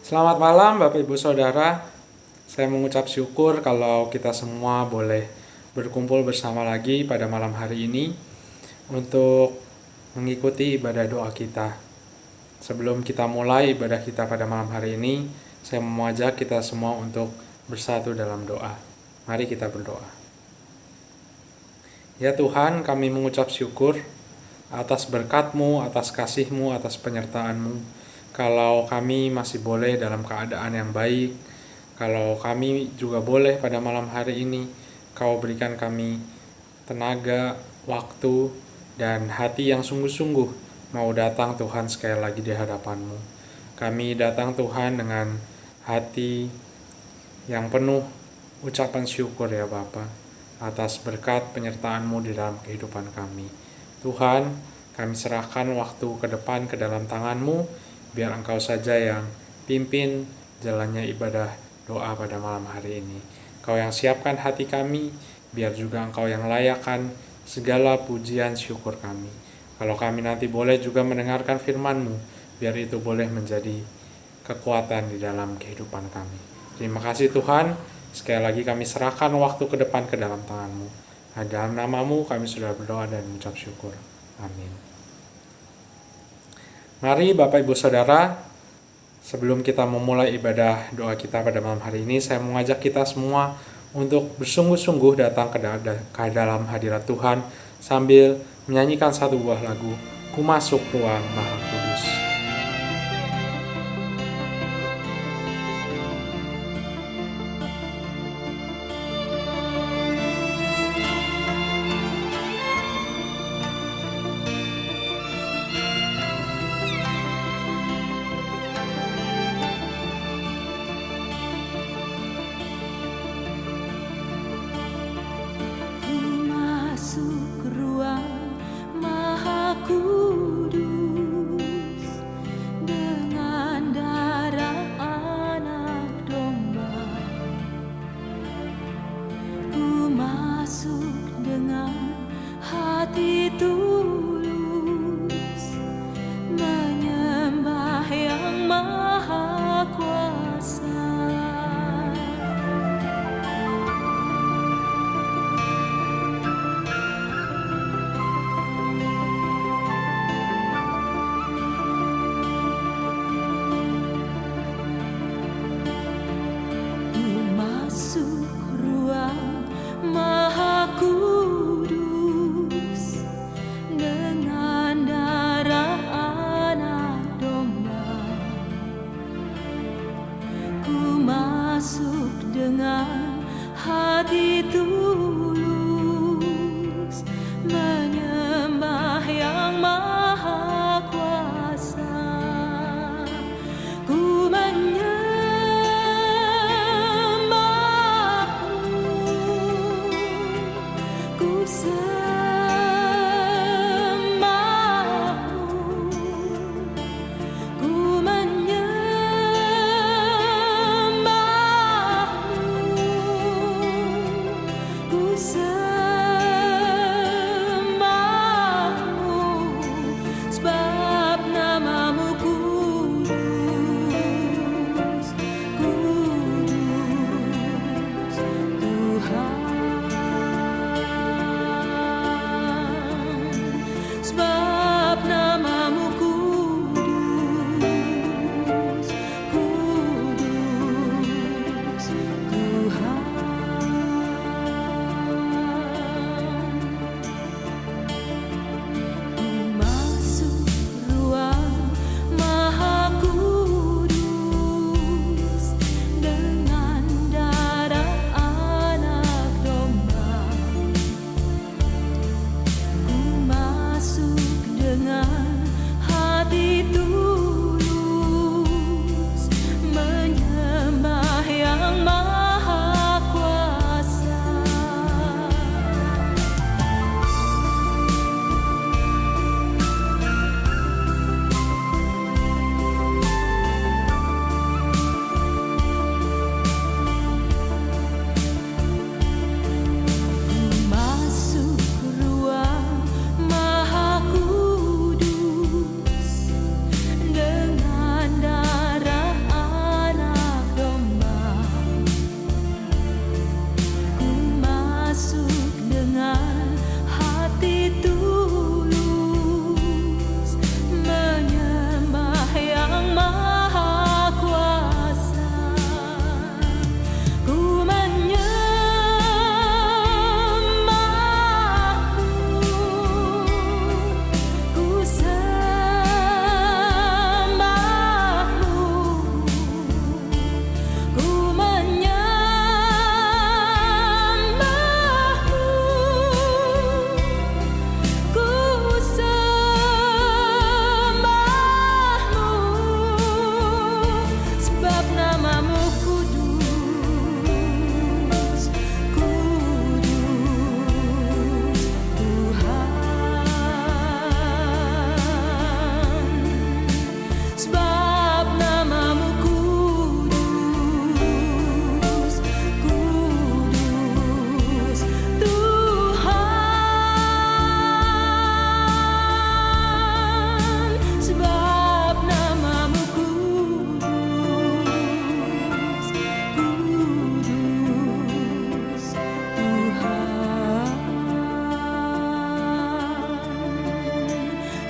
Selamat malam Bapak Ibu Saudara. Saya mengucap syukur kalau kita semua boleh berkumpul bersama lagi pada malam hari ini untuk mengikuti ibadah doa kita. Sebelum kita mulai ibadah kita pada malam hari ini, saya mengajak kita semua untuk bersatu dalam doa. Mari kita berdoa. Ya Tuhan, kami mengucap syukur atas berkat-Mu, atas kasih-Mu, atas penyertaan-Mu. Kalau kami masih boleh dalam keadaan yang baik, kalau kami juga boleh pada malam hari ini, Kau berikan kami tenaga, waktu, dan hati yang sungguh-sungguh mau datang Tuhan sekali lagi di hadapan-Mu. Kami datang Tuhan dengan hati yang penuh ucapan syukur ya Bapa, atas berkat penyertaan-Mu di dalam kehidupan kami. Tuhan, kami serahkan waktu ke depan ke dalam tangan-Mu, biar Engkau saja yang pimpin jalannya ibadah doa pada malam hari ini. Kau yang siapkan hati kami, biar juga Engkau yang layakkan segala pujian syukur kami. Kalau kami nanti boleh juga mendengarkan firman-Mu, biar itu boleh menjadi kekuatan di dalam kehidupan kami. Terima kasih Tuhan, sekali lagi kami serahkan waktu ke depan ke dalam tangan-Mu. Dalam nama-Mu kami sudah berdoa dan mengucap syukur. Amin. Mari Bapak Ibu Saudara, sebelum kita memulai ibadah doa kita pada malam hari ini, saya mengajak kita semua untuk bersungguh-sungguh datang ke dalam hadirat Tuhan sambil menyanyikan satu buah lagu, Ku Masuk Ruang Maha Kudus.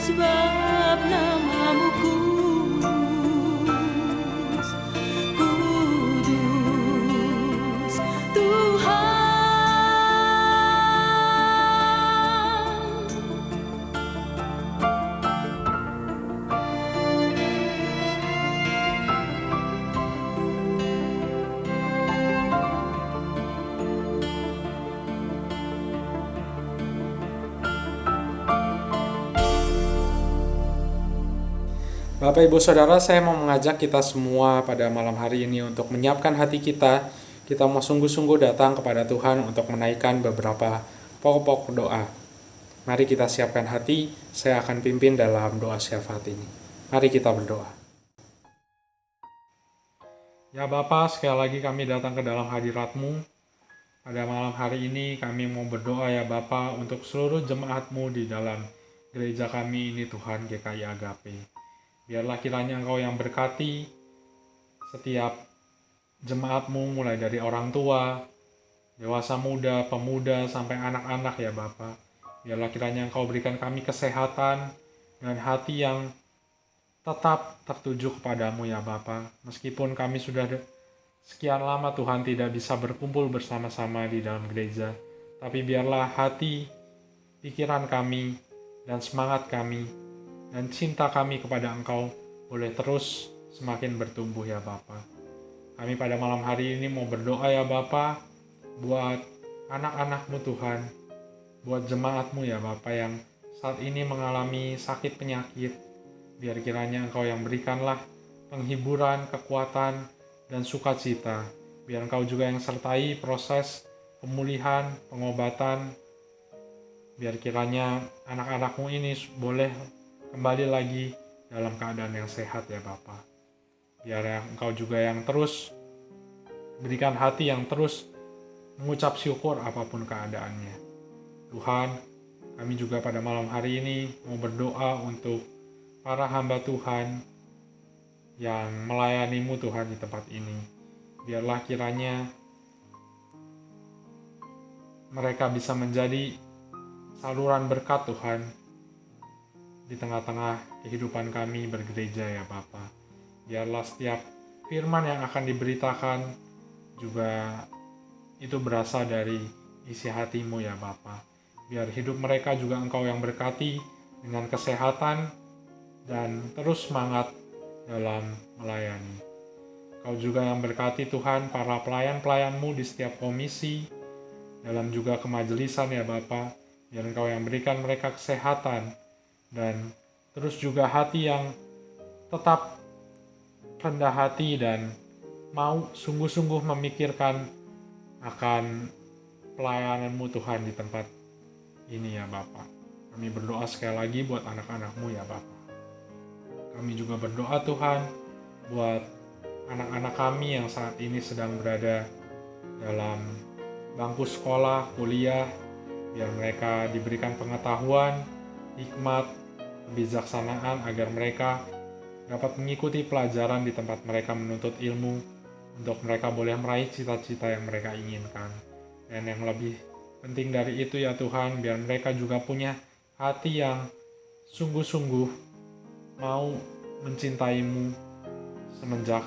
sebab namamu kudus, kudus Tuhan. Bapak Ibu Saudara, saya mau mengajak kita semua pada malam hari ini untuk menyiapkan hati kita. Kita mau sungguh-sungguh datang kepada Tuhan untuk menaikkan beberapa pokok-pokok doa. Mari kita siapkan hati, saya akan pimpin dalam doa syafaat ini. Mari kita berdoa. Ya Bapa, sekali lagi kami datang ke dalam hadirat-Mu. Pada malam hari ini kami mau berdoa ya Bapa untuk seluruh jemaat-Mu di dalam gereja kami ini Tuhan, GKI Agape. Biarlah kiranya Engkau yang berkati setiap jemaat-Mu mulai dari orang tua, dewasa muda, pemuda, sampai anak-anak ya Bapa. Biarlah kiranya Engkau berikan kami kesehatan dan hati yang tetap tertuju kepadamu ya Bapa. Meskipun kami sudah sekian lama Tuhan tidak bisa berkumpul bersama-sama di dalam gereja, tapi biarlah hati, pikiran kami, dan semangat kami, dan cinta kami kepada Engkau boleh terus semakin bertumbuh ya Bapa. Kami pada malam hari ini mau berdoa ya Bapa buat anak-anak-Mu Tuhan, buat jemaat-Mu ya Bapa yang saat ini mengalami sakit penyakit. Biar kiranya Engkau yang berikanlah penghiburan, kekuatan, dan sukacita. Biar Engkau juga yang sertai proses pemulihan, pengobatan. Biar kiranya anak-anak-Mu ini boleh kembali lagi dalam keadaan yang sehat ya Bapa. Biar Engkau juga yang terus berikan hati yang terus mengucap syukur apapun keadaannya. Tuhan, kami juga pada malam hari ini mau berdoa untuk para hamba Tuhan yang melayani-Mu Tuhan di tempat ini. Biarlah kiranya mereka bisa menjadi saluran berkat Tuhan di tengah-tengah kehidupan kami bergereja ya Bapa. Biarlah setiap firman yang akan diberitakan juga itu berasal dari isi hati-Mu ya Bapa. Biar hidup mereka juga Engkau yang berkati dengan kesehatan dan terus semangat dalam melayani. Engkau juga yang berkati Tuhan para pelayan-pelayan-Mu di setiap komisi, dalam juga kemajelisan ya Bapa. Biar Engkau yang berikan mereka kesehatan dan terus juga hati yang tetap rendah hati dan mau sungguh-sungguh memikirkan akan pelayanan-Mu Tuhan di tempat ini ya Bapa. Kami berdoa sekali lagi buat anak-anak-Mu ya Bapa. Kami juga berdoa Tuhan buat anak-anak kami yang saat ini sedang berada dalam bangku sekolah, kuliah, biar mereka diberikan pengetahuan, hikmat, kebijaksanaan agar mereka dapat mengikuti pelajaran di tempat mereka menuntut ilmu untuk mereka boleh meraih cita-cita yang mereka inginkan. Dan yang lebih penting dari itu ya Tuhan, biar mereka juga punya hati yang sungguh-sungguh mau mencintai-Mu semenjak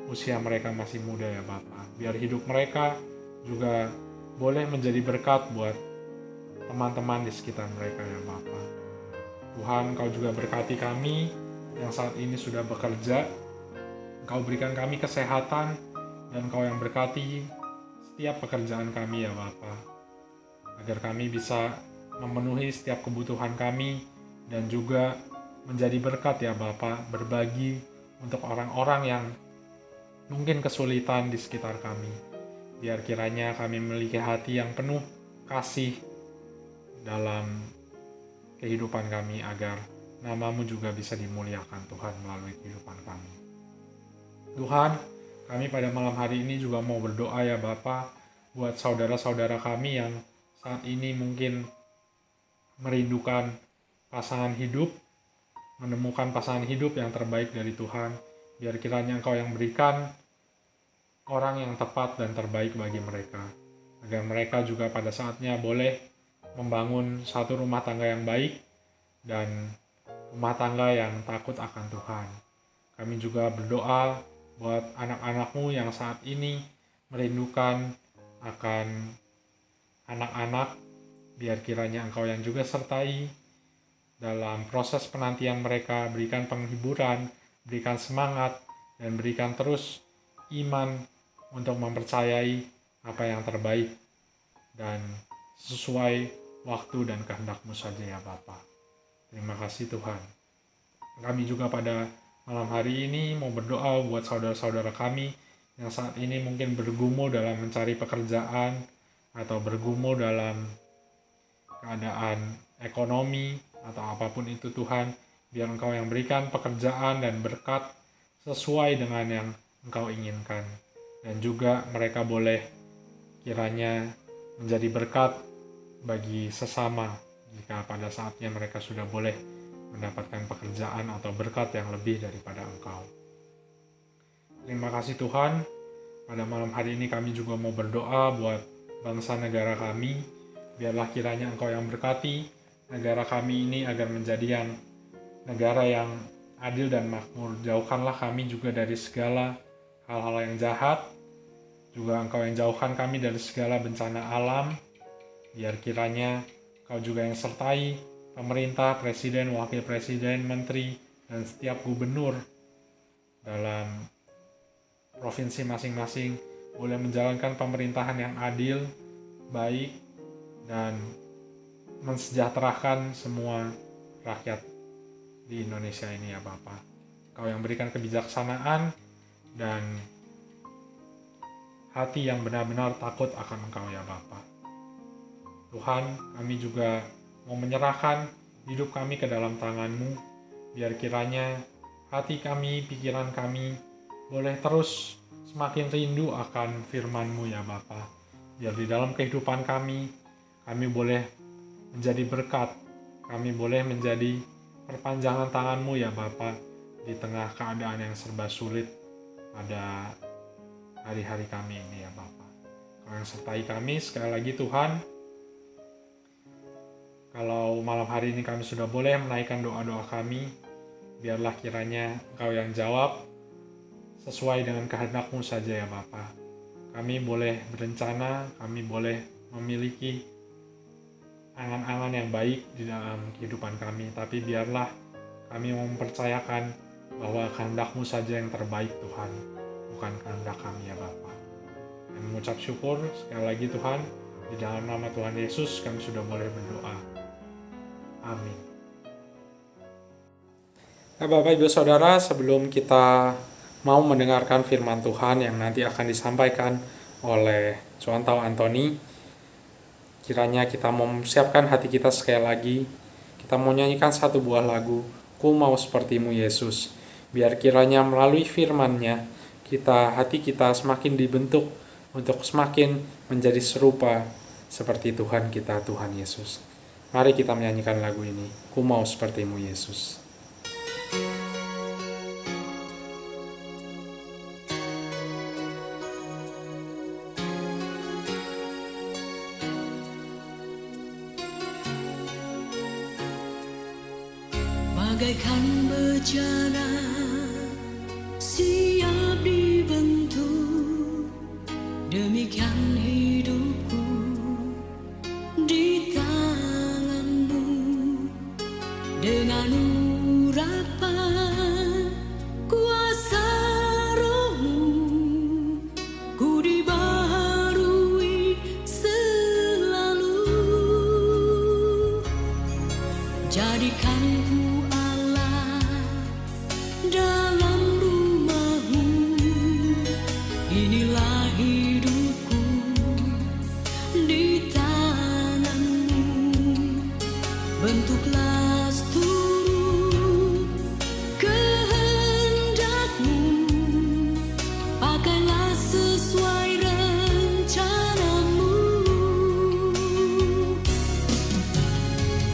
usia mereka masih muda ya Bapa. Biar hidup mereka juga boleh menjadi berkat buat teman-teman di sekitar mereka ya Bapa. Tuhan, Engkau juga berkati kami yang saat ini sudah bekerja. Engkau berikan kami kesehatan dan Engkau yang berkati setiap pekerjaan kami ya Bapa. Agar kami bisa memenuhi setiap kebutuhan kami dan juga menjadi berkat ya Bapa, berbagi untuk orang-orang yang mungkin kesulitan di sekitar kami. Biar kiranya kami memiliki hati yang penuh kasih dalam kehidupan kami agar nama-Mu juga bisa dimuliakan Tuhan melalui kehidupan kami. Tuhan, kami pada malam hari ini juga mau berdoa ya Bapa buat saudara-saudara kami yang saat ini mungkin merindukan pasangan hidup, menemukan pasangan hidup yang terbaik dari Tuhan. Biar kiranya Engkau yang berikan orang yang tepat dan terbaik bagi mereka, agar mereka juga pada saatnya boleh membangun satu rumah tangga yang baik dan rumah tangga yang takut akan Tuhan. Kami juga berdoa buat anak-anak-Mu yang saat ini merindukan akan anak-anak, biar kiranya Engkau yang juga sertai dalam proses penantian mereka, berikan penghiburan, berikan semangat, dan berikan terus iman untuk mempercayai apa yang terbaik dan sesuai waktu dan kehendak-Mu saja ya Bapa. Terima kasih Tuhan. Kami juga pada malam hari ini mau berdoa buat saudara-saudara kami yang saat ini mungkin bergumul dalam mencari pekerjaan atau bergumul dalam keadaan ekonomi atau apapun itu Tuhan, biar Engkau yang berikan pekerjaan dan berkat sesuai dengan yang Engkau inginkan. Dan juga mereka boleh kiranya menjadi berkat bagi sesama jika pada saatnya mereka sudah boleh mendapatkan pekerjaan atau berkat yang lebih daripada Engkau. Terima kasih Tuhan, pada malam hari ini kami juga mau berdoa buat bangsa negara kami, biarlah kiranya Engkau yang berkati negara kami ini agar menjadi yang negara yang adil dan makmur. Jauhkanlah kami juga dari segala hal-hal yang jahat, juga Engkau yang jauhkan kami dari segala bencana alam, biar kiranya Engkau juga yang sertai pemerintah, presiden, wakil presiden, menteri, dan setiap gubernur dalam provinsi masing-masing boleh menjalankan pemerintahan yang adil, baik, dan mensejahterakan semua rakyat di Indonesia ini ya Bapa. Kau yang berikan kebijaksanaan dan hati yang benar-benar takut akan Engkau ya Bapa. Tuhan, kami juga mau menyerahkan hidup kami ke dalam tangan-Mu, biar kiranya hati kami, pikiran kami boleh terus semakin rindu akan firman-Mu ya Bapa. Biar di dalam kehidupan kami boleh menjadi berkat, kami boleh menjadi perpanjangan tangan-Mu ya Bapa di tengah keadaan yang serba sulit pada hari-hari kami ini ya Bapa. Kau yang sertai kami sekali lagi Tuhan. Kalau malam hari ini kami sudah boleh menaikkan doa-doa kami, biarlah kiranya Engkau yang jawab sesuai dengan kehendak-Mu saja ya Bapa. Kami boleh berencana, kami boleh memiliki angan-angan yang baik di dalam kehidupan kami, tapi biarlah kami mempercayakan bahwa kehendak-Mu saja yang terbaik Tuhan, bukan kehendak kami ya Bapa. Dan mengucap syukur sekali lagi Tuhan, di dalam nama Tuhan Yesus kami sudah boleh berdoa. Amin. Nah, Bapak Ibu Saudara, sebelum kita mau mendengarkan firman Tuhan yang nanti akan disampaikan oleh Suantau Antoni, kiranya kita mau mempersiapkan hati kita sekali lagi. Kita mau nyanyikan satu buah lagu, Ku Mau Seperti-Mu Yesus. Biar kiranya melalui firman-Nya, hati kita semakin dibentuk untuk semakin menjadi serupa seperti Tuhan kita, Tuhan Yesus. Mari kita menyanyikan lagu ini, Ku Mau Seperti-Mu Yesus. Bagaikan bejana siap dibentuk, demikian hidupku di tangan-Mu. Dengan urapan kuasa Roh-Mu, ku dibaharui selalu. Jadikan ku dalam rumah-Mu, inilah hidupku di tangan-Mu. Bentuklah seturut kehendak-Mu, pakailah sesuai rencana-Mu.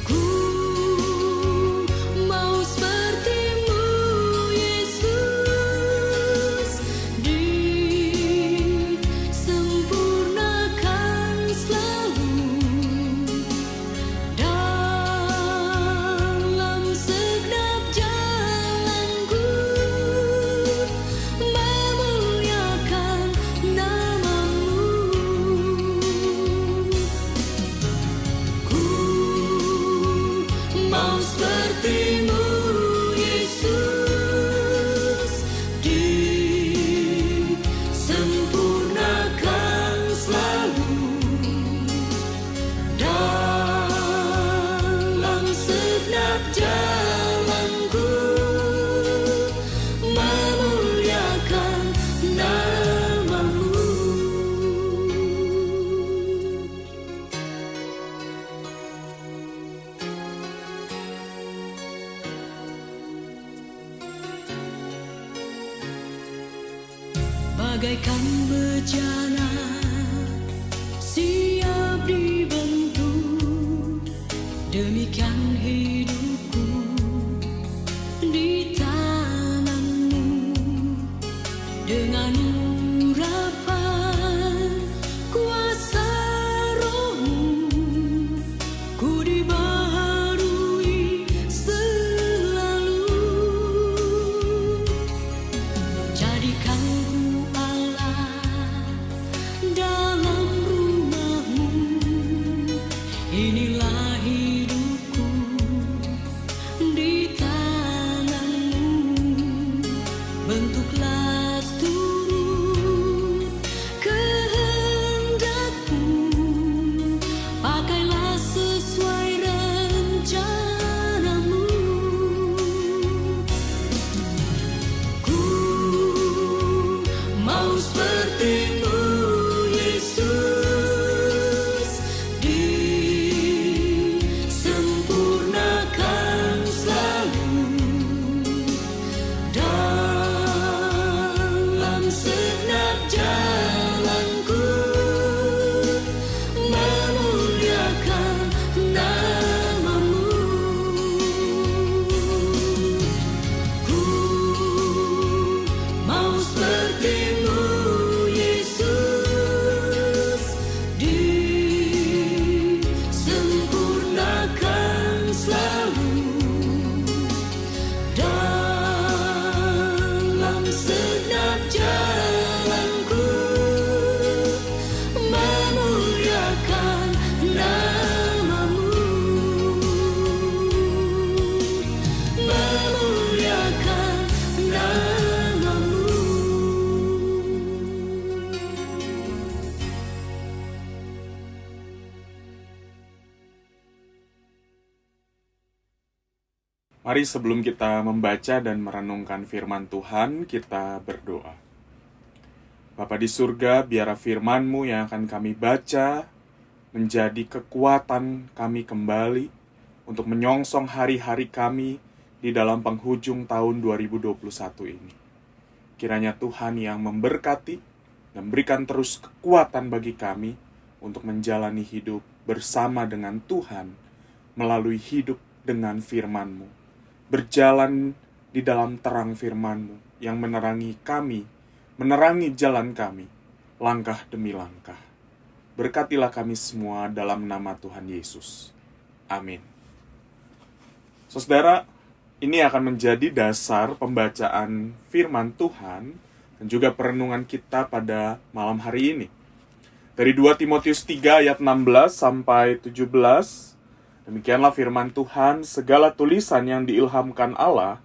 Ku mau seperti-Mu Yesus, disempurnakan selalu dalam segenap jalanku, memuliakan nama-Mu. Bagaikan bejana siap dibentuk, demikian hidupku di tangan-Mu. Dengan urapan kuasa Roh-Mu, ku dibaharui selalu. Jadikan ku Allah dalam rumah-Mu, inilah hidupku di tangan-Mu. Bentuklah seturut kehendak-Mu, pakailah sesuai rencana-Mu. Ku mau seperti-Mu Yesus, disempurnakan selalu dalam segenap jalanku, memuliakan nama-Mu. Ku mau seperti-Mu Yesus, disempurnakan selalu dalam segenap jalanku, memuliakan nama-Mu, memuliakan nama-Mu. Mari sebelum kita membaca dan merenungkan firman Tuhan, kita berdoa. Bapa di surga, biarlah firman-Mu yang akan kami baca menjadi kekuatan kami kembali untuk menyongsong hari-hari kami di dalam penghujung tahun 2021 ini. Kiranya Tuhan yang memberkati dan berikan terus kekuatan bagi kami untuk menjalani hidup bersama dengan Tuhan melalui hidup dengan firman-Mu. Berjalan di dalam terang firman-Mu yang menerangi kami, menerangi jalan kami, langkah demi langkah. Berkatilah kami semua dalam nama Tuhan Yesus. Amin. Saudara, ini akan menjadi dasar pembacaan firman Tuhan dan juga perenungan kita pada malam hari ini. Dari 2 Timotius 3 ayat 16 sampai 17, demikianlah firman Tuhan, segala tulisan yang diilhamkan Allah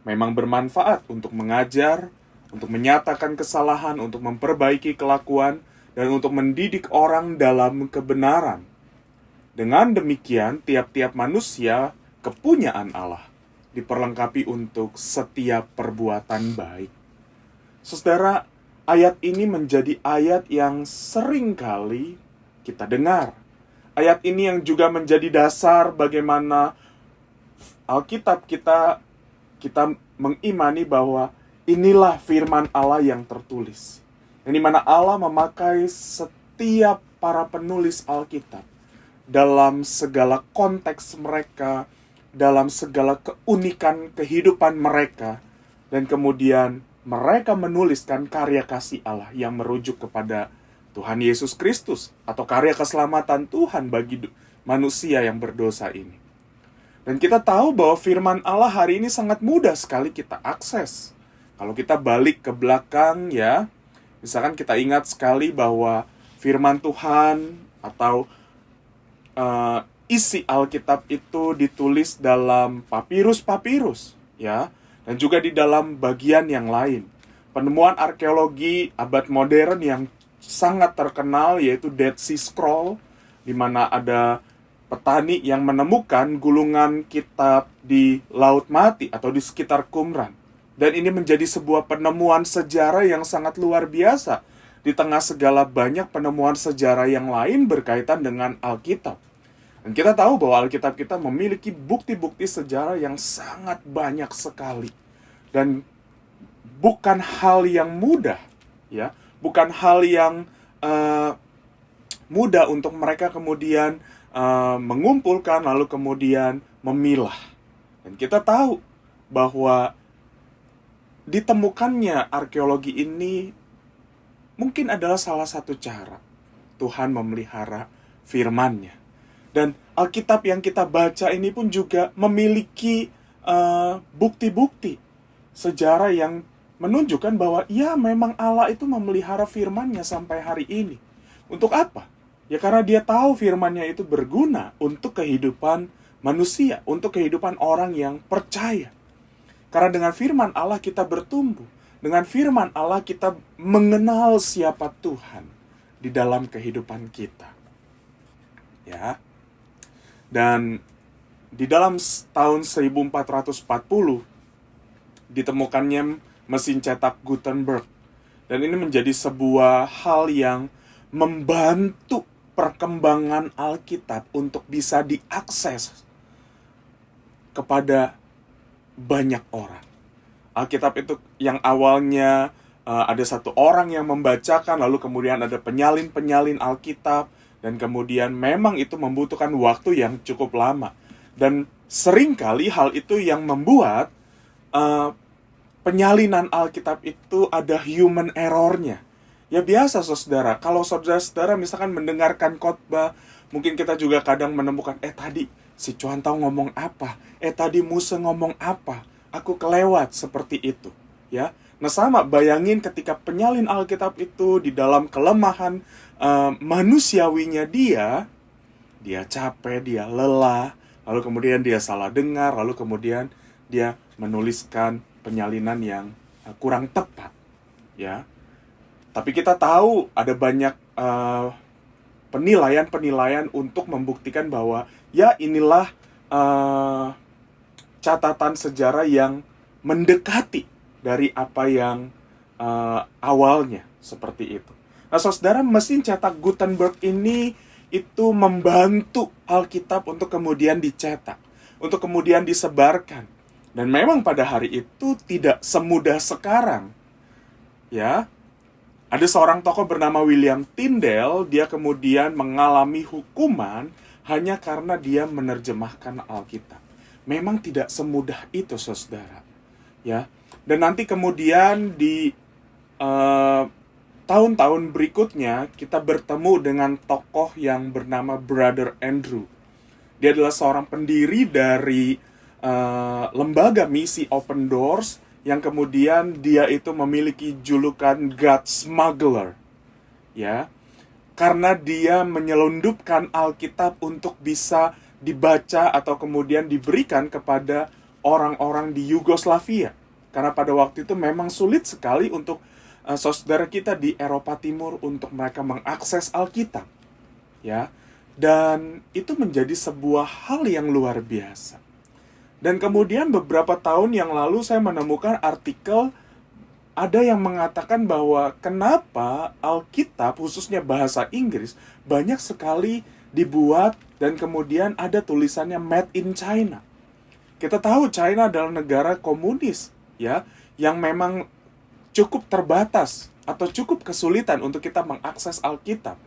memang bermanfaat untuk mengajar, untuk menyatakan kesalahan, untuk memperbaiki kelakuan, dan untuk mendidik orang dalam kebenaran. Dengan demikian, tiap-tiap manusia kepunyaan Allah diperlengkapi untuk setiap perbuatan baik. Saudara, ayat ini menjadi ayat yang sering kali kita dengar. Ayat ini yang juga menjadi dasar bagaimana Alkitab kita mengimani bahwa inilah firman Allah yang tertulis. Yang dimana Allah memakai setiap para penulis Alkitab dalam segala konteks mereka, dalam segala keunikan kehidupan mereka, dan kemudian mereka menuliskan karya kasih Allah yang merujuk kepada Tuhan Yesus Kristus, atau karya keselamatan Tuhan bagi manusia yang berdosa ini. Dan kita tahu bahwa firman Allah hari ini sangat mudah sekali kita akses. Kalau kita balik ke belakang ya, misalkan kita ingat sekali bahwa firman Tuhan atau isi Alkitab itu ditulis dalam papirus-papirus, ya, dan juga di dalam bagian yang lain. Penemuan arkeologi abad modern yang sangat terkenal yaitu Dead Sea Scroll, di mana ada petani yang menemukan gulungan kitab di Laut Mati atau di sekitar Qumran. Dan ini menjadi sebuah penemuan sejarah yang sangat luar biasa di tengah segala banyak penemuan sejarah yang lain berkaitan dengan Alkitab. Dan kita tahu bahwa Alkitab kita memiliki bukti-bukti sejarah yang sangat banyak sekali. Dan bukan hal yang mudah, ya, bukan hal yang mudah untuk mereka kemudian mengumpulkan lalu kemudian memilah. Dan kita tahu bahwa ditemukannya arkeologi ini mungkin adalah salah satu cara Tuhan memelihara firman-Nya. Dan Alkitab yang kita baca ini pun juga memiliki bukti-bukti sejarah yang menunjukkan bahwa ya memang Allah itu memelihara firman-Nya sampai hari ini. Untuk apa? Ya karena Dia tahu firman-Nya itu berguna untuk kehidupan manusia, untuk kehidupan orang yang percaya. Karena dengan firman Allah kita bertumbuh. Dengan firman Allah kita mengenal siapa Tuhan di dalam kehidupan kita. Ya. Dan di dalam tahun 1440 ditemukannya mesin cetak Gutenberg. Dan ini menjadi sebuah hal yang membantu perkembangan Alkitab untuk bisa diakses kepada banyak orang. Alkitab itu yang awalnya ada satu orang yang membacakan, lalu kemudian ada penyalin-penyalin Alkitab, dan kemudian memang itu membutuhkan waktu yang cukup lama. Dan seringkali hal itu yang membuat penyalinan Alkitab itu ada human error-nya. Ya biasa saudara, kalau saudara-saudara misalkan mendengarkan khotbah, mungkin kita juga kadang menemukan, tadi si Cuan Tau ngomong apa? Tadi Muse ngomong apa? Aku kelewat seperti itu. Ya. Nah sama, bayangin ketika penyalin Alkitab itu di dalam kelemahan manusiawinya dia capek, dia lelah, lalu kemudian dia salah dengar, lalu kemudian dia menuliskan penyalinan yang kurang tepat, ya. Tapi kita tahu ada banyak penilaian-penilaian untuk membuktikan bahwa ya inilah catatan sejarah yang mendekati dari apa yang awalnya seperti itu. Nah, saudara, mesin cetak Gutenberg ini itu membantu Alkitab untuk kemudian dicetak, untuk kemudian disebarkan. Dan memang pada hari itu tidak semudah sekarang. Ya. Ada seorang tokoh bernama William Tyndale, dia kemudian mengalami hukuman hanya karena dia menerjemahkan Alkitab. Memang tidak semudah itu, saudara. Ya. Dan nanti kemudian di tahun-tahun berikutnya kita bertemu dengan tokoh yang bernama Brother Andrew. Dia adalah seorang pendiri dari lembaga misi Open Doors yang kemudian dia itu memiliki julukan God Smuggler. Ya. Karena dia menyelundupkan Alkitab untuk bisa dibaca atau kemudian diberikan kepada orang-orang di Yugoslavia. Karena pada waktu itu memang sulit sekali untuk saudara kita di Eropa Timur untuk mereka mengakses Alkitab. Ya. Dan itu menjadi sebuah hal yang luar biasa. Dan kemudian beberapa tahun yang lalu saya menemukan artikel ada yang mengatakan bahwa kenapa Alkitab, khususnya bahasa Inggris, banyak sekali dibuat dan kemudian ada tulisannya Made in China. Kita tahu China adalah negara komunis, ya, yang memang cukup terbatas atau cukup kesulitan untuk kita mengakses Alkitab.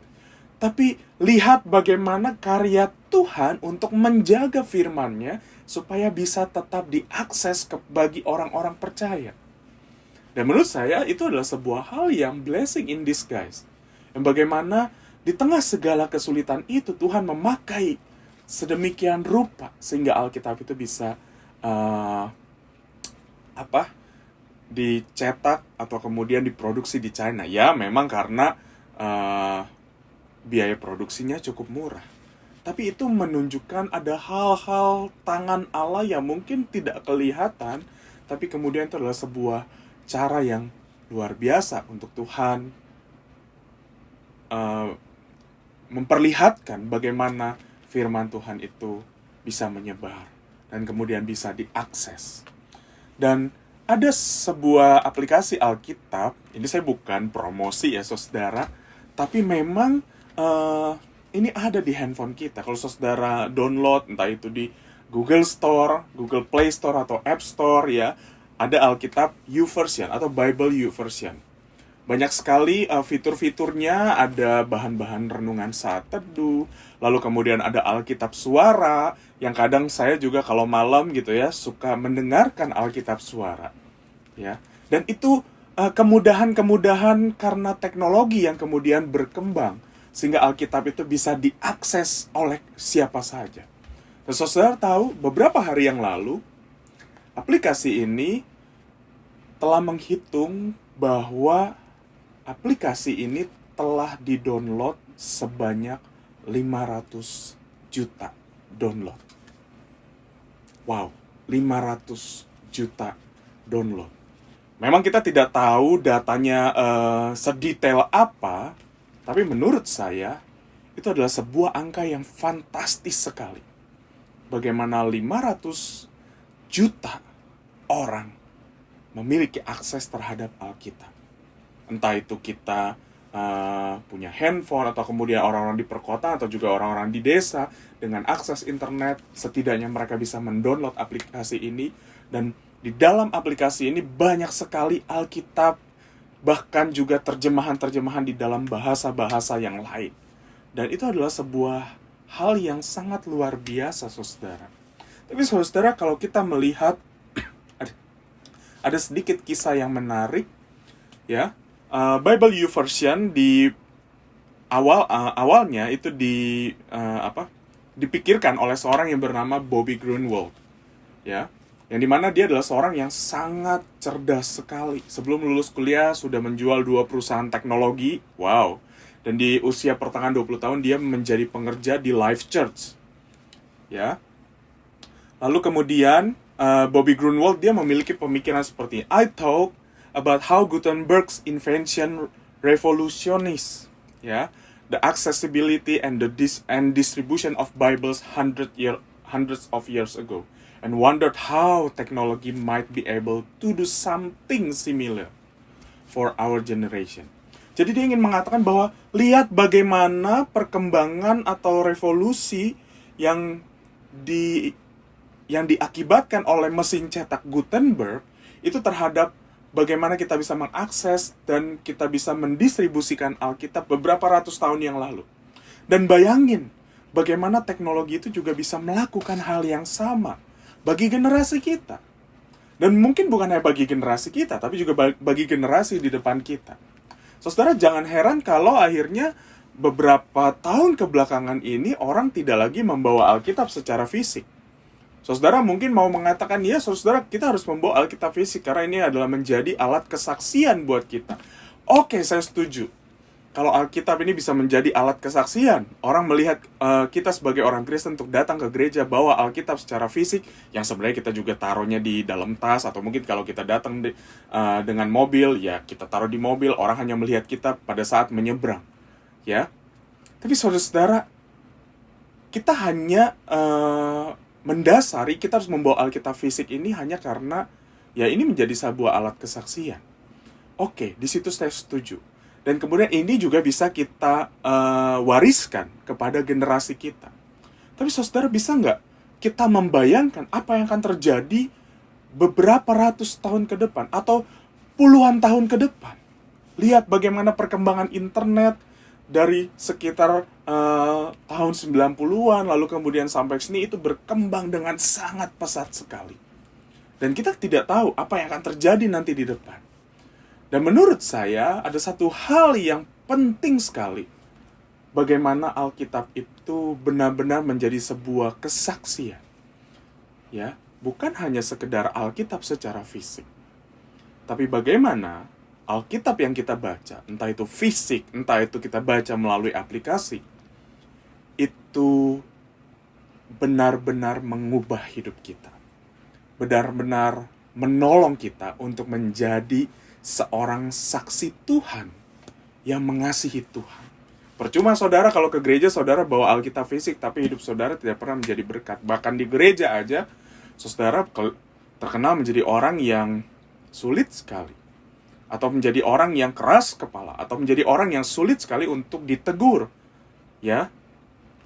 Tapi lihat bagaimana karya Tuhan untuk menjaga firman-Nya supaya bisa tetap diakses bagi orang-orang percaya. Dan menurut saya itu adalah sebuah hal yang blessing in disguise. Dan bagaimana di tengah segala kesulitan itu Tuhan memakai sedemikian rupa sehingga Alkitab itu bisa dicetak atau kemudian diproduksi di China. Ya memang karena biaya produksinya cukup murah. tapi itu menunjukkan ada hal-hal tangan Allah yang mungkin tidak kelihatan, tapi kemudian itu adalah sebuah cara yang luar biasa untuk Tuhan memperlihatkan bagaimana firman Tuhan itu bisa menyebar dan kemudian bisa diakses. Dan ada sebuah aplikasi Alkitab, ini saya bukan promosi ya saudara, tapi memang ini ada di handphone kita. Kalau saudara download, entah itu di Google Store, Google Play Store, atau App Store ya, ada Alkitab YouVersion atau Bible YouVersion. Banyak sekali fitur-fiturnya, ada bahan-bahan renungan saat teduh, lalu kemudian ada Alkitab suara, yang kadang saya juga kalau malam gitu ya, suka mendengarkan Alkitab suara. Ya. Dan itu kemudahan-kemudahan karena teknologi yang kemudian berkembang, sehingga Alkitab itu bisa diakses oleh siapa saja. Dan saudara tahu, beberapa hari yang lalu, aplikasi ini telah menghitung bahwa aplikasi ini telah di-download sebanyak 500 juta download. Wow, 500 juta download. Memang kita tidak tahu datanya sedetail apa, tapi menurut saya, itu adalah sebuah angka yang fantastis sekali. Bagaimana 500 juta orang memiliki akses terhadap Alkitab. Entah itu kita punya handphone, atau kemudian orang-orang di perkotaan, atau juga orang-orang di desa, dengan akses internet, setidaknya mereka bisa mendownload aplikasi ini, dan di dalam aplikasi ini banyak sekali Alkitab, bahkan juga terjemahan-terjemahan di dalam bahasa-bahasa yang lain. Dan itu adalah sebuah hal yang sangat luar biasa, saudara. Tapi saudara, kalau kita melihat ada sedikit kisah yang menarik, ya. Bible YouVersion di awalnya itu dipikirkan oleh seorang yang bernama Bobby Grunwald, ya, yang dimana dia adalah seorang yang sangat cerdas sekali. Sebelum lulus kuliah sudah menjual 2 perusahaan teknologi, wow. Dan di usia pertengahan 20 tahun dia menjadi pengerja di Life Church, ya. Lalu kemudian Bobby Grunwald dia memiliki pemikiran seperti ini. I talk about how Gutenberg's invention revolutionized, ya, the accessibility and the distribution of Bibles hundreds of years ago, and wondered how technology might be able to do something similar for our generation. Jadi dia ingin mengatakan bahwa lihat bagaimana perkembangan atau revolusi yang diakibatkan oleh mesin cetak Gutenberg itu terhadap bagaimana kita bisa mengakses dan kita bisa mendistribusikan Alkitab beberapa ratus tahun yang lalu. Dan bayangin, bagaimana teknologi itu juga bisa melakukan hal yang sama bagi generasi kita. Dan mungkin bukan hanya bagi generasi kita, tapi juga bagi generasi di depan kita. Saudara, jangan heran kalau akhirnya beberapa tahun kebelakangan ini orang tidak lagi membawa Alkitab secara fisik. Saudara mungkin mau mengatakan, ya saudara, kita harus membawa Alkitab fisik karena ini adalah menjadi alat kesaksian buat kita. Oke, saya setuju. Kalau Alkitab ini bisa menjadi alat kesaksian, orang melihat kita sebagai orang Kristen untuk datang ke gereja bawa Alkitab secara fisik, yang sebenarnya kita juga taruhnya di dalam tas, atau mungkin kalau kita datang dengan mobil, ya kita taruh di mobil, orang hanya melihat kita pada saat menyeberang. Ya, tapi saudara-saudara, kita hanya mendasari kita harus membawa Alkitab fisik ini hanya karena ya ini menjadi sebuah alat kesaksian. Oke, di situ saya setuju. Dan kemudian ini juga bisa kita wariskan kepada generasi kita. Tapi saudara, bisa nggak kita membayangkan apa yang akan terjadi beberapa ratus tahun ke depan atau puluhan tahun ke depan? Lihat bagaimana perkembangan internet dari sekitar tahun 90-an, lalu kemudian sampai sini itu berkembang dengan sangat pesat sekali. Dan kita tidak tahu apa yang akan terjadi nanti di depan. Dan menurut saya, ada satu hal yang penting sekali. Bagaimana Alkitab itu benar-benar menjadi sebuah kesaksian. Ya, bukan hanya sekedar Alkitab secara fisik. Tapi bagaimana Alkitab yang kita baca, entah itu fisik, entah itu kita baca melalui aplikasi, itu benar-benar mengubah hidup kita. Benar-benar menolong kita untuk menjadi seorang saksi Tuhan yang mengasihi Tuhan. Percuma saudara kalau ke gereja saudara bawa Alkitab fisik, tapi hidup saudara tidak pernah menjadi berkat. Bahkan di gereja aja, saudara terkenal menjadi orang yang sulit sekali. Atau menjadi orang yang keras kepala. Atau menjadi orang yang sulit sekali untuk ditegur. Ya,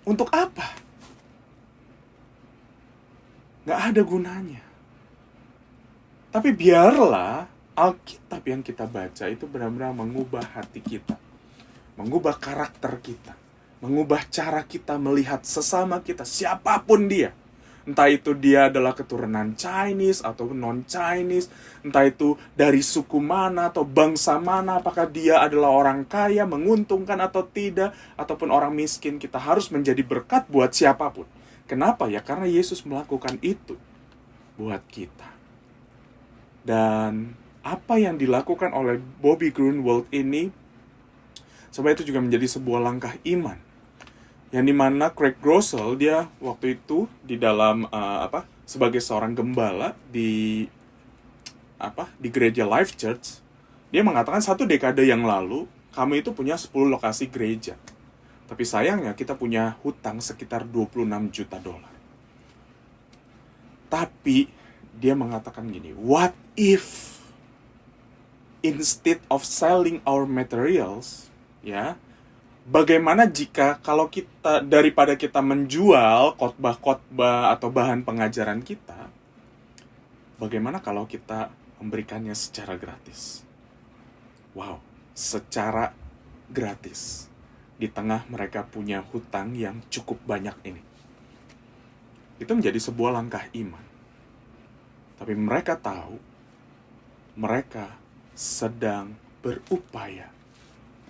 untuk apa? Nggak ada gunanya. Tapi biarlah Alkitab yang kita baca itu benar-benar mengubah hati kita. Mengubah karakter kita. Mengubah cara kita melihat sesama kita, siapapun dia. Entah itu dia adalah keturunan Chinese atau non-Chinese. Entah itu dari suku mana atau bangsa mana. Apakah dia adalah orang kaya, menguntungkan atau tidak. Ataupun orang miskin. Kita harus menjadi berkat buat siapapun. Kenapa ya? Karena Yesus melakukan itu buat kita. Dan apa yang dilakukan oleh Bobby Grunwald ini sebenarnya itu juga menjadi sebuah langkah iman. Yang dimana Craig Groeschel dia waktu itu di dalam sebagai seorang gembala di gereja Life Church, dia mengatakan 1 dekade yang lalu kami itu punya 10 lokasi gereja. Tapi sayangnya kita punya hutang sekitar $26 juta. Tapi dia mengatakan gini, what if instead of selling our materials, ya, bagaimana jika kalau kita daripada kita menjual khotbah-khotbah atau bahan pengajaran kita, bagaimana kalau kita memberikannya secara gratis? Wow, secara gratis. Di tengah mereka punya hutang yang cukup banyak ini. Itu menjadi sebuah langkah iman. Tapi mereka tahu, mereka sedang berupaya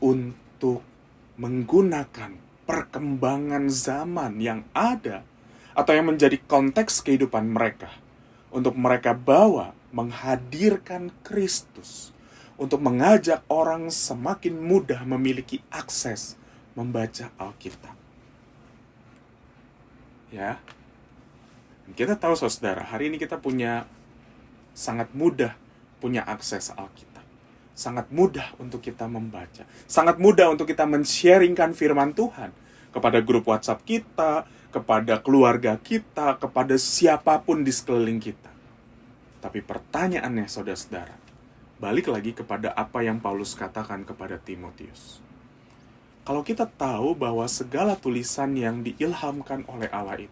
untuk menggunakan perkembangan zaman yang ada atau yang menjadi konteks kehidupan mereka untuk mereka bawa menghadirkan Kristus, untuk mengajak orang semakin mudah memiliki akses membaca Alkitab. Ya. Kita tahu saudara, hari ini kita sangat mudah punya akses Alkitab. Sangat mudah untuk kita membaca. Sangat mudah untuk kita men-sharingkan firman Tuhan kepada grup WhatsApp kita, kepada keluarga kita, kepada siapapun di sekeliling kita. Tapi pertanyaannya saudara-saudara, balik lagi kepada apa yang Paulus katakan kepada Timotius. Kalau kita tahu bahwa segala tulisan yang diilhamkan oleh Allah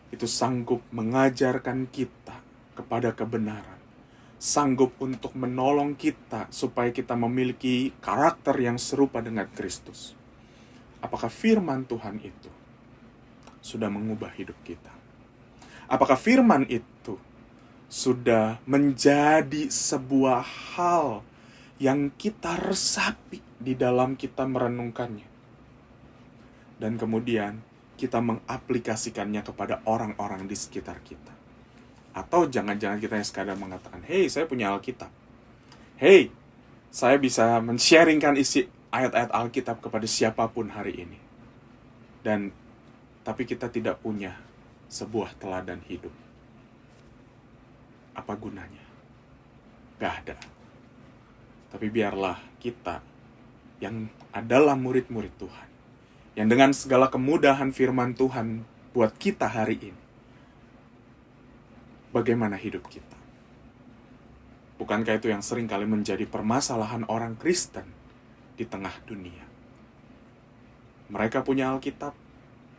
itu sanggup mengajarkan kita kepada kebenaran. Sanggup untuk menolong kita supaya kita memiliki karakter yang serupa dengan Kristus. Apakah firman Tuhan itu sudah mengubah hidup kita? Apakah firman itu sudah menjadi sebuah hal yang kita resapi di dalam kita merenungkannya? Dan kemudian kita mengaplikasikannya kepada orang-orang di sekitar kita. Atau jangan-jangan kita yang sekadar mengatakan, hey, saya punya Alkitab. Hey, saya bisa men-sharingkan isi ayat-ayat Alkitab kepada siapapun hari ini. Tapi kita tidak punya sebuah teladan hidup. Apa gunanya? Gak ada. Tapi biarlah kita yang adalah murid-murid Tuhan, yang dengan segala kemudahan firman Tuhan buat kita hari ini, bagaimana hidup kita? Bukankah itu yang sering kali menjadi permasalahan orang Kristen di tengah dunia? Mereka punya Alkitab,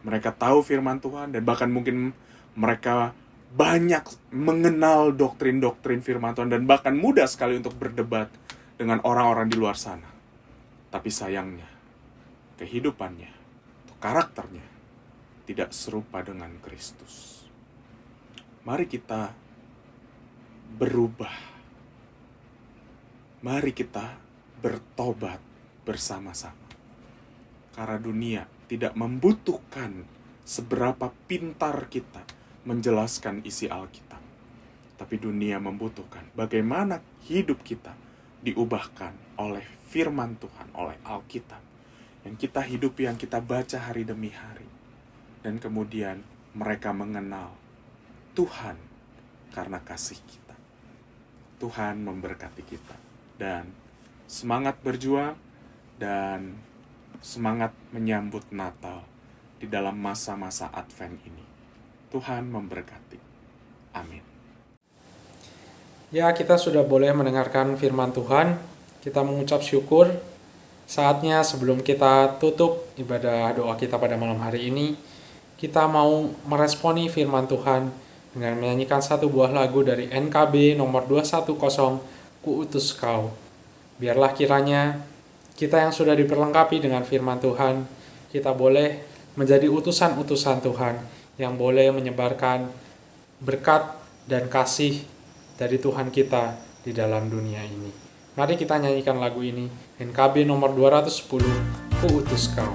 mereka tahu firman Tuhan, dan bahkan mungkin mereka banyak mengenal doktrin-doktrin firman Tuhan, dan bahkan mudah sekali untuk berdebat dengan orang-orang di luar sana. Tapi sayangnya, kehidupannya, karakternya tidak serupa dengan Kristus. Mari kita berubah. Mari kita bertobat bersama-sama. Karena dunia tidak membutuhkan seberapa pintar kita menjelaskan isi Alkitab. Tapi dunia membutuhkan bagaimana hidup kita diubahkan oleh firman Tuhan, oleh Alkitab. Yang kita hidupi, yang kita baca hari demi hari. Dan kemudian mereka mengenal Tuhan karena kasih kita. Tuhan memberkati kita. Dan semangat berjuang dan semangat menyambut Natal di dalam masa-masa Advent ini. Tuhan memberkati. Amin. Ya, kita sudah boleh mendengarkan firman Tuhan. Kita mengucap syukur. Saatnya sebelum kita tutup ibadah doa kita pada malam hari ini, kita mau meresponi firman Tuhan dengan menyanyikan satu buah lagu dari NKB nomor 210, Ku Utus Kau. Biarlah kiranya kita yang sudah diperlengkapi dengan firman Tuhan, kita boleh menjadi utusan-utusan Tuhan yang boleh menyebarkan berkat dan kasih dari Tuhan kita di dalam dunia ini. Mari kita nyanyikan lagu ini, NKB nomor 210, Ku Utus Kau.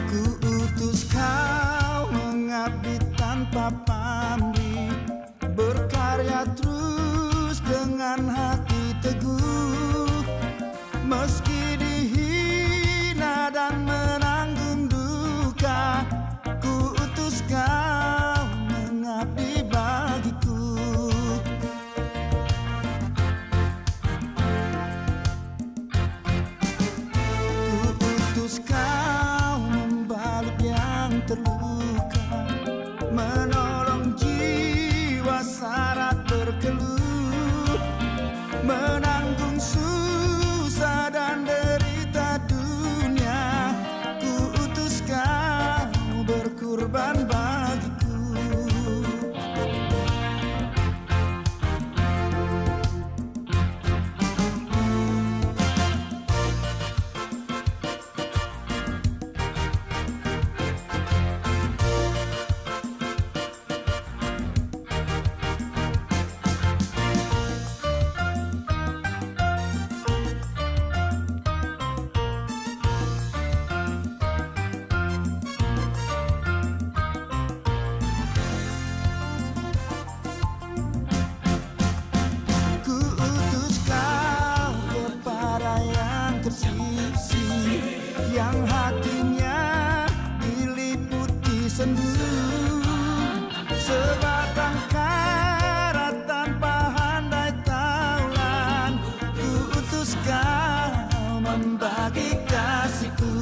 Ku utus kau mengabdi tanpa pamrih, berkarya terus dengan hati teguh, meski dihina dan menanggung duka. Ku utus kau mengabdi bagiku. Ku utus kau membalut yang terluka, menolong jiwa syarat berkeluh, menanggung susah dan derita dunia. Ku utus kau berkorban bagiku. Ku utus kau kepada yang tersisih, yang hatinya diliputi sendu, sebatang kara tanpa handai taulan. Ku utus kau membagi kasihku.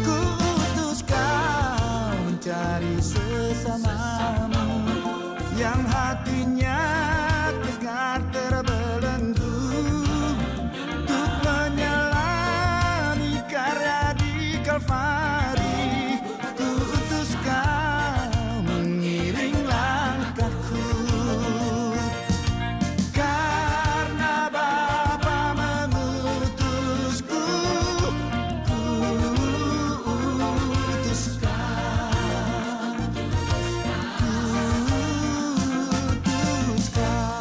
Ku utus kau mencari sesamamu, yang hatinya tegar terbelenggu, untuk menyelami karya di Kalvari. Ku utus kau mengiring langkahku, karena Bapa mengutusku. Ku utus kau, ku utus kau.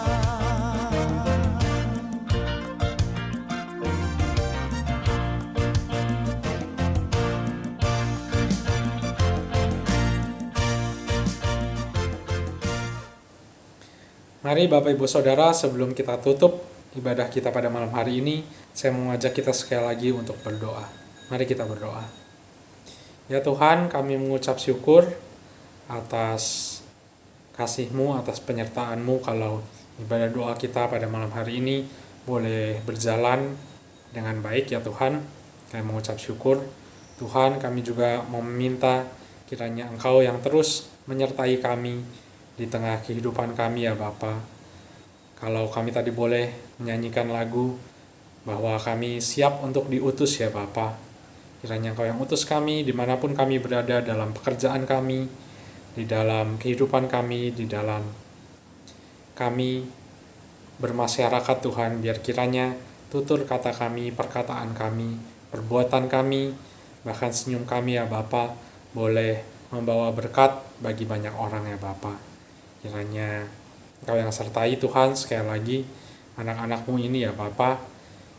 Mari Bapak Ibu Saudara, sebelum kita tutup ibadah kita pada malam hari ini, saya mengajak kita sekali lagi untuk berdoa. Mari kita berdoa. Ya Tuhan, kami mengucap syukur atas kasih-Mu, atas penyertaan-Mu kalau ibadah doa kita pada malam hari ini boleh berjalan dengan baik ya Tuhan. Kami mengucap syukur. Tuhan, kami juga mau meminta kiranya Engkau yang terus menyertai kami di tengah kehidupan kami ya Bapa. Kalau kami tadi boleh menyanyikan lagu bahwa kami siap untuk diutus ya Bapa. Kiranya Engkau yang utus kami dimanapun kami berada, dalam pekerjaan kami, di dalam kehidupan kami, di dalam kami bermasyarakat Tuhan. Biar kiranya tutur kata kami, perkataan kami, perbuatan kami Bahkan senyum kami ya Bapa boleh membawa berkat bagi banyak orang ya Bapa. Kiranya Engkau yang sertai Tuhan sekali lagi anak-anak-Mu ini ya Bapa.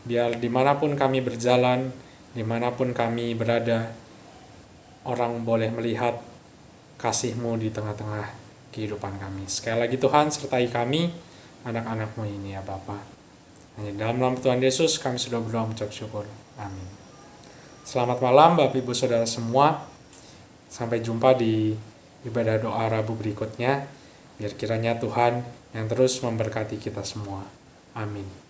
Biar dimanapun kami berjalan, dimanapun kami berada, orang boleh melihat kasih-Mu di tengah-tengah kehidupan kami. Sekali lagi Tuhan sertai kami, anak-anak-Mu ini ya Bapa. Hanya dalam nama Tuhan Yesus kami sudah berdoa mengucap syukur. Amin. Selamat malam Bapak Ibu Saudara semua. Sampai jumpa di ibadah doa Rabu berikutnya. Biar kiranya Tuhan yang terus memberkati kita semua. Amin.